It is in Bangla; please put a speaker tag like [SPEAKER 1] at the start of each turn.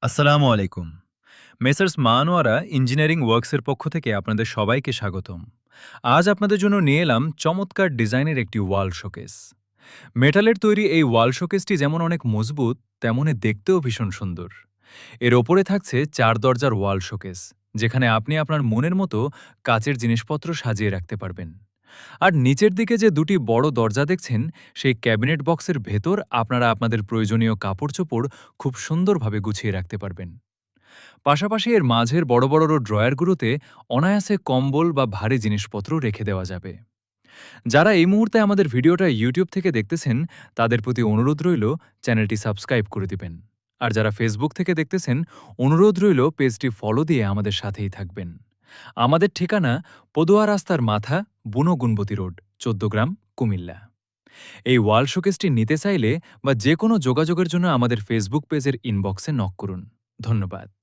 [SPEAKER 1] আসসালামু আলাইকুম। মেসার্স মানোয়ারা ইঞ্জিনিয়ারিং ওয়ার্কসের পক্ষ থেকে আপনাদের সবাইকে স্বাগতম। আজ আপনাদের জন্য নিয়ে এলাম চমৎকার ডিজাইনের একটি ওয়াল শোকেস। মেটালের তৈরি এই ওয়াল শোকেসটি যেমন অনেক মজবুত, তেমনি দেখতেও ভীষণ সুন্দর। এর ওপরে থাকছে ৪ দরজার ওয়াল শোকেস, যেখানে আপনি আপনার মনের মতো কাচের জিনিসপত্র সাজিয়ে রাখতে পারবেন। আর নিচের দিকে যে দুটি বড় দরজা দেখছেন, সেই ক্যাবিনেট বক্সের ভেতর আপনারা আপনাদের প্রয়োজনীয় কাপড়-চোপড় খুব সুন্দরভাবে গুছিয়ে রাখতে পারবেন। পাশাপাশি এর মাঝের বড় বড় ড্রয়ারগুলোতে অনায়াসে কম্বল বা ভারী জিনিসপত্র রেখে দেওয়া যাবে। যারা এই মুহূর্তে আমাদের ভিডিওটা ইউটিউব থেকে দেখতেছেন, তাদের প্রতি অনুরোধ রইল চ্যানেলটি সাবস্ক্রাইব করে দিবেন। আর যারা ফেসবুক থেকে দেখতেছেন, অনুরোধ রইল পেজটি ফলো দিয়ে আমাদের সাথেই থাকবেন। আমাদের ঠিকানা পদুয়া রাস্তার মাথা, বুনো গুণবতী রোড, ১৪ গ্রাম, কুমিল্লা। এই ওয়াল শোকেসটি নিতে চাইলে বা যে কোনো যোগাযোগের জন্য আমাদের ফেসবুক পেজের ইনবক্সে নক করুন। ধন্যবাদ।